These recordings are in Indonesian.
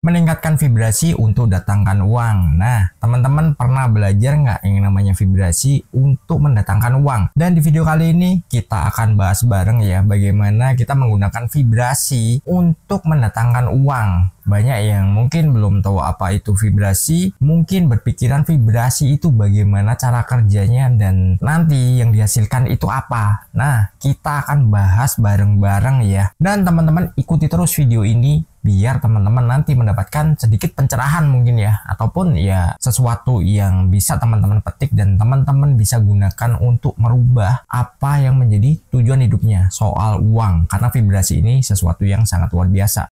Meningkatkan vibrasi untuk datangkan uang. Nah, teman-teman pernah belajar nggak yang namanya vibrasi untuk mendatangkan uang? Dan di video kali ini kita akan bahas bareng ya bagaimana kita menggunakan vibrasi untuk mendatangkan uang. Banyak yang mungkin belum tahu apa itu vibrasi, mungkin berpikiran vibrasi itu bagaimana cara kerjanya dan nanti yang dihasilkan itu apa. Nah, kita akan bahas bareng-bareng ya. Dan teman-teman ikuti terus video ini biar teman-teman nanti mendapatkan sedikit pencerahan mungkin ya, ataupun ya sesuatu yang bisa teman-teman petik dan teman-teman bisa gunakan untuk merubah apa yang menjadi tujuan hidupnya soal uang, karena vibrasi ini sesuatu yang sangat luar biasa.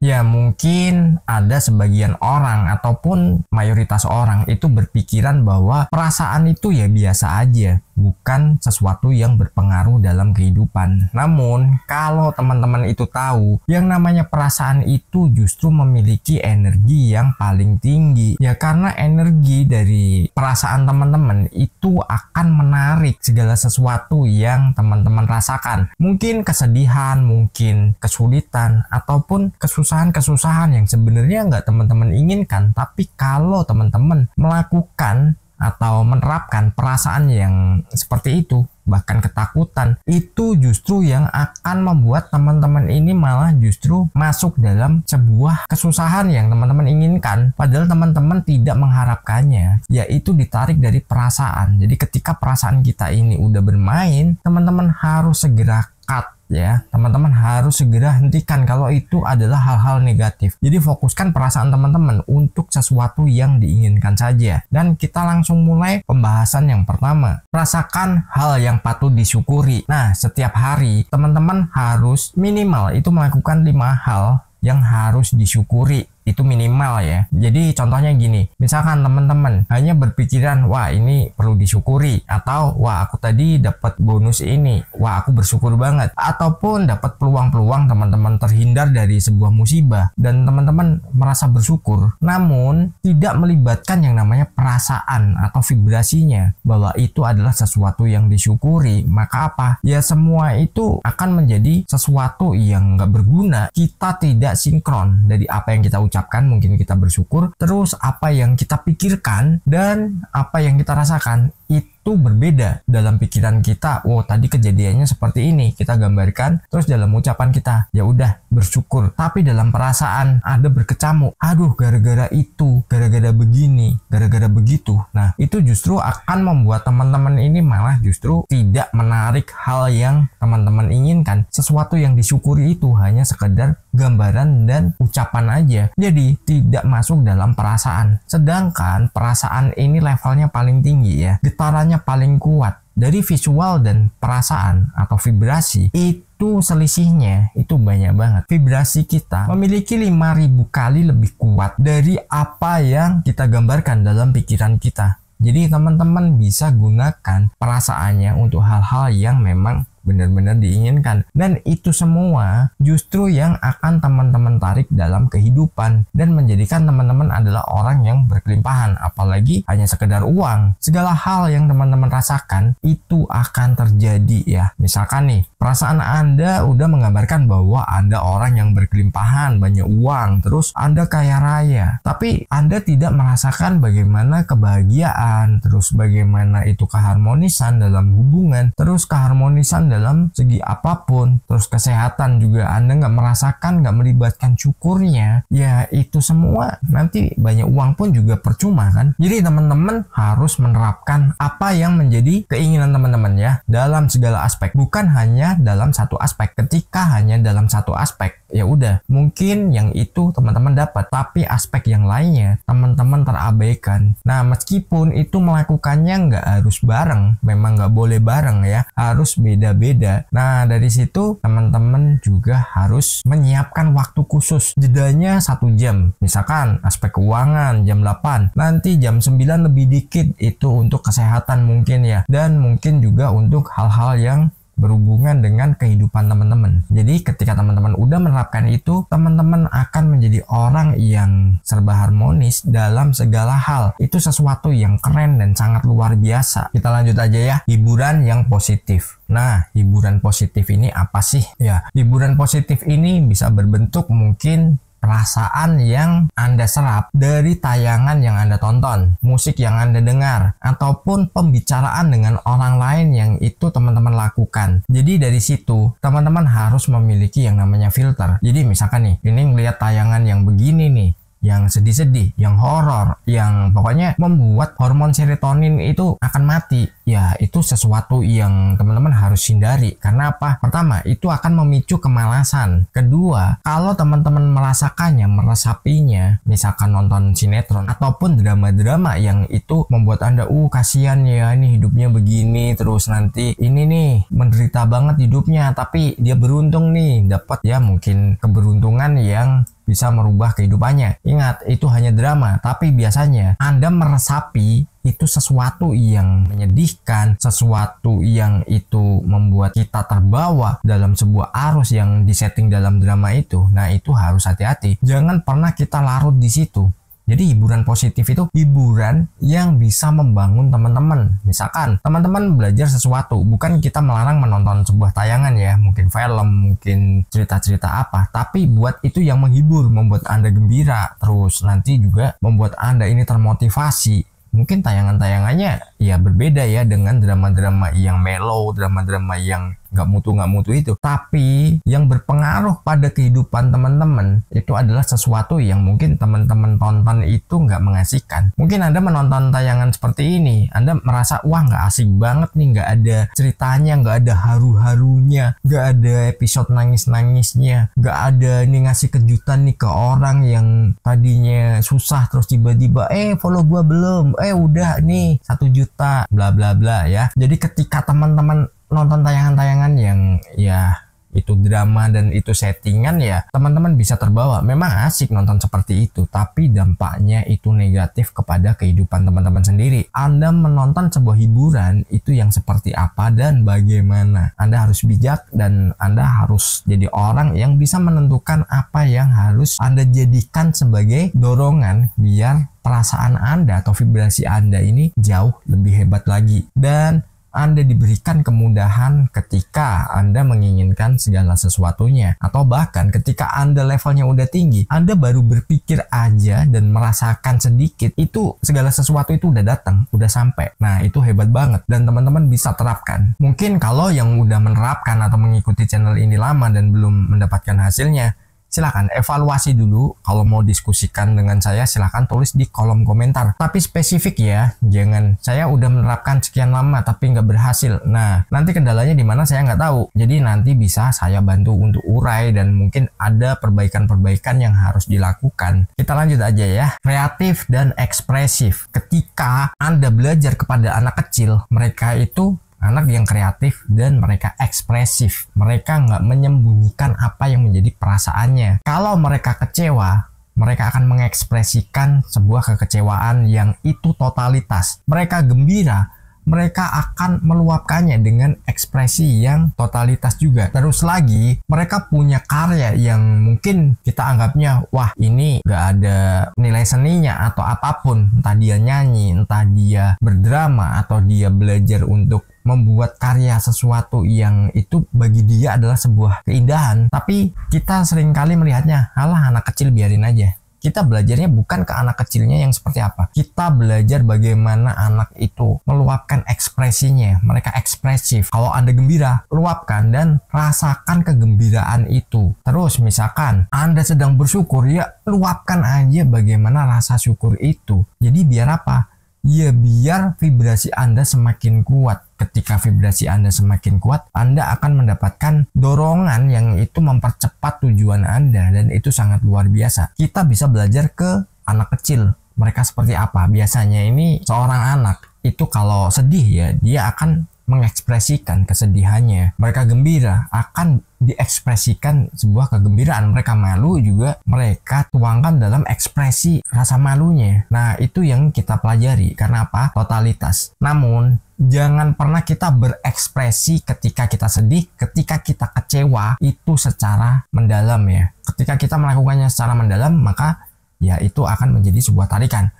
Ya mungkin ada sebagian orang ataupun mayoritas orang itu berpikiran bahwa perasaan itu ya biasa aja, bukan sesuatu yang berpengaruh dalam kehidupan. Namun kalau teman-teman itu tahu yang namanya perasaan itu justru memiliki energi yang paling tinggi. Ya karena energi dari perasaan teman-teman itu akan menarik segala sesuatu yang teman-teman rasakan. Mungkin kesedihan, mungkin kesulitan, ataupun kesusahan yang sebenarnya nggak teman-teman inginkan, tapi kalau teman-teman melakukan atau menerapkan perasaan yang seperti itu, bahkan ketakutan, itu justru yang akan membuat teman-teman ini malah justru masuk dalam sebuah kesusahan yang teman-teman inginkan, padahal teman-teman tidak mengharapkannya, yaitu ditarik dari perasaan. Jadi ketika perasaan kita ini udah bermain, teman-teman harus segera cut ya, teman-teman harus segera hentikan kalau itu adalah hal-hal negatif. Jadi fokuskan perasaan teman-teman untuk sesuatu yang diinginkan saja. Dan kita langsung mulai pembahasan yang pertama. Rasakan hal yang patut disyukuri. Nah, setiap hari teman-teman harus minimal itu melakukan 5 hal yang harus disyukuri. Itu minimal ya. Jadi contohnya gini, misalkan teman-teman hanya berpikiran wah ini perlu disyukuri, atau wah aku tadi dapat bonus ini, wah aku bersyukur banget, ataupun dapat peluang-peluang teman-teman terhindar dari sebuah musibah dan teman-teman merasa bersyukur, namun tidak melibatkan yang namanya perasaan atau vibrasinya bahwa itu adalah sesuatu yang disyukuri, maka apa? Ya semua itu akan menjadi sesuatu yang nggak berguna. Kita tidak sinkron dari apa yang kita ucapkan, mungkin kita bersyukur, terus apa yang kita pikirkan dan apa yang kita rasakan itu berbeda dalam pikiran kita. Oh tadi kejadiannya seperti ini, kita gambarkan, terus dalam ucapan kita ya udah bersyukur, tapi dalam perasaan ada berkecamuk, aduh gara-gara itu, gara-gara begini, gara-gara begitu. Nah itu justru akan membuat teman-teman ini malah justru tidak menarik hal yang teman-teman inginkan. Sesuatu yang disyukuri itu hanya sekedar gambaran dan ucapan aja, jadi tidak masuk dalam perasaan. Sedangkan perasaan ini levelnya paling tinggi ya, getarannya paling kuat. Dari visual dan perasaan atau vibrasi itu selisihnya itu banyak banget. Vibrasi kita memiliki 5.000 kali lebih kuat dari apa yang kita gambarkan dalam pikiran kita. Jadi teman-teman bisa gunakan perasaannya untuk hal-hal yang memang benar-benar diinginkan, dan itu semua justru yang akan teman-teman tarik dalam kehidupan dan menjadikan teman-teman adalah orang yang berkelimpahan, apalagi hanya sekedar uang. Segala hal yang teman-teman rasakan itu akan terjadi ya. Misalkan nih, perasaan Anda udah menggambarkan bahwa Anda orang yang berkelimpahan, banyak uang, terus Anda kaya raya, tapi Anda tidak merasakan bagaimana kebahagiaan, terus bagaimana itu keharmonisan dalam hubungan, terus keharmonisan dalam segi apapun, terus kesehatan juga Anda nggak merasakan, nggak melibatkan syukurnya, ya itu semua nanti banyak uang pun juga percuma kan. Jadi teman-teman harus menerapkan apa yang menjadi keinginan teman-teman ya dalam segala aspek, bukan hanya dalam satu aspek. Ketika hanya dalam satu aspek, ya udah mungkin yang itu teman-teman dapat, tapi aspek yang lainnya teman-teman terabaikan. Nah meskipun itu melakukannya nggak harus bareng, memang nggak boleh bareng ya, harus beda-beda. Nah dari situ teman-teman juga harus menyiapkan waktu khusus, jedanya 1 jam, misalkan aspek keuangan jam 8, nanti jam 9 lebih dikit itu untuk kesehatan mungkin ya, dan mungkin juga untuk hal-hal yang berhubungan dengan kehidupan teman-teman. Jadi ketika teman-teman udah menerapkan itu, teman-teman akan menjadi orang yang serba harmonis dalam segala hal. Itu sesuatu yang keren dan sangat luar biasa. Kita lanjut aja ya, hiburan yang positif. Nah, hiburan positif ini apa sih? Ya, hiburan positif ini bisa berbentuk mungkin perasaan yang Anda serap dari tayangan yang Anda tonton, musik yang Anda dengar, ataupun pembicaraan dengan orang lain yang itu teman-teman lakukan. Jadi dari situ, teman-teman harus memiliki yang namanya filter. Jadi misalkan nih, ini ngeliat tayangan yang begini nih, yang sedih-sedih, yang horor, yang pokoknya membuat hormon serotonin itu akan mati. Ya, itu sesuatu yang teman-teman harus hindari. Karena apa? Pertama, itu akan memicu kemalasan. Kedua, kalau teman-teman merasakannya, meresapinya, misalkan nonton sinetron ataupun drama-drama yang itu membuat Anda, kasihan ya, ini hidupnya begini, terus nanti ini nih menderita banget hidupnya, tapi dia beruntung nih, dapat ya mungkin keberuntungan yang bisa merubah kehidupannya. Ingat, itu hanya drama, tapi biasanya Anda meresapi itu sesuatu yang menyedihkan, sesuatu yang itu membuat kita terbawa dalam sebuah arus yang disetting dalam drama itu. Nah, itu harus hati-hati. Jangan pernah kita larut di situ. Jadi hiburan positif itu hiburan yang bisa membangun teman-teman. Misalkan teman-teman belajar sesuatu, bukan kita melarang menonton sebuah tayangan ya, mungkin film, mungkin cerita-cerita apa, tapi buat itu yang menghibur, membuat Anda gembira, terus nanti juga membuat Anda ini termotivasi. Mungkin tayangan-tayangannya ya berbeda ya dengan drama-drama yang mellow, drama-drama yang nggak mutu itu. Tapi yang berpengaruh pada kehidupan teman-teman itu adalah sesuatu yang mungkin teman-teman tonton itu nggak mengasihkan. Mungkin Anda menonton tayangan seperti ini, Anda merasa wah nggak asik banget nih, nggak ada ceritanya, nggak ada haru-harunya, nggak ada episode nangis-nangisnya, nggak ada nih ngasih kejutan nih ke orang yang tadinya susah terus tiba-tiba follow gua belum, udah nih 1 juta, bla bla bla ya. Jadi ketika teman-teman nonton tayangan-tayangan yang ya itu drama dan itu settingan, ya teman-teman bisa terbawa. Memang asik nonton seperti itu, tapi dampaknya itu negatif kepada kehidupan teman-teman sendiri. Anda menonton sebuah hiburan itu yang seperti apa dan bagaimana. Anda harus bijak dan Anda harus jadi orang yang bisa menentukan apa yang harus Anda jadikan sebagai dorongan biar perasaan Anda atau vibrasi Anda ini jauh lebih hebat lagi. Dan Anda diberikan kemudahan ketika Anda menginginkan segala sesuatunya. Atau bahkan ketika Anda levelnya udah tinggi, Anda baru berpikir aja dan merasakan sedikit, itu segala sesuatu itu udah datang, udah sampai. Nah, itu hebat banget dan teman-teman bisa terapkan. Mungkin kalau yang udah menerapkan atau mengikuti channel ini lama dan belum mendapatkan hasilnya, silakan evaluasi dulu. Kalau mau diskusikan dengan saya, silakan tulis di kolom komentar. Tapi spesifik ya, jangan saya udah menerapkan sekian lama tapi nggak berhasil. Nah, nanti kendalanya di mana saya nggak tahu. Jadi nanti bisa saya bantu untuk urai dan mungkin ada perbaikan-perbaikan yang harus dilakukan. Kita lanjut aja ya. Kreatif dan ekspresif. Ketika Anda belajar kepada anak kecil, mereka itu anak yang kreatif dan mereka ekspresif. Mereka nggak menyembunyikan apa yang menjadi perasaannya. Kalau mereka kecewa, mereka akan mengekspresikan sebuah kekecewaan yang itu totalitas. Mereka gembira, mereka akan meluapkannya dengan ekspresi yang totalitas juga. Terus lagi, mereka punya karya yang mungkin kita anggapnya, wah ini gak ada nilai seninya atau apapun. Entah dia nyanyi, entah dia berdrama, atau dia belajar untuk membuat karya sesuatu yang itu bagi dia adalah sebuah keindahan. Tapi kita seringkali melihatnya, alah anak kecil biarin aja. Kita belajarnya bukan ke anak kecilnya yang seperti apa. Kita belajar bagaimana anak itu meluapkan ekspresinya. Mereka ekspresif. Kalau Anda gembira, luapkan dan rasakan kegembiraan itu. Terus misalkan Anda sedang bersyukur, ya luapkan aja bagaimana rasa syukur itu. Jadi biar apa? Ya biar vibrasi Anda semakin kuat. Ketika vibrasi Anda semakin kuat, Anda akan mendapatkan dorongan yang itu mempercepat tujuan Anda, dan itu sangat luar biasa. Kita bisa belajar ke anak kecil. Mereka seperti apa? Biasanya ini seorang anak itu kalau sedih ya dia akan mengekspresikan kesedihannya. Mereka gembira akan diekspresikan sebuah kegembiraan. Mereka malu juga mereka tuangkan dalam ekspresi rasa malunya. Nah, itu yang kita pelajari. Karena apa? Totalitas. Namun, jangan pernah kita berekspresi ketika kita sedih, ketika kita kecewa, itu secara mendalam ya. Ketika kita melakukannya secara mendalam, maka ya itu akan menjadi sebuah tarikan.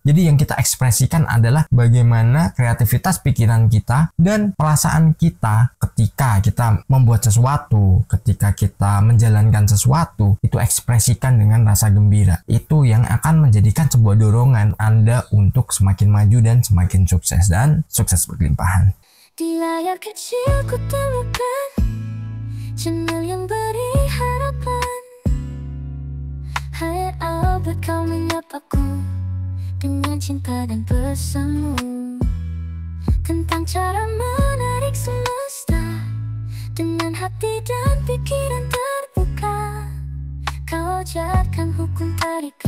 Jadi yang kita ekspresikan adalah bagaimana kreativitas pikiran kita dan perasaan kita ketika kita membuat sesuatu, ketika kita menjalankan sesuatu, itu ekspresikan dengan rasa gembira. Itu yang akan menjadikan sebuah dorongan Anda untuk semakin maju dan semakin sukses, dan sukses berlimpahan. Di layar kecil ku temukan channel yang beri harapan. Hai Albert, kau menyapaku dengan cinta dan pesanmu tentang cara menarik semesta dengan hati dan pikiran terbuka. Kau ajarkan hukum tarikan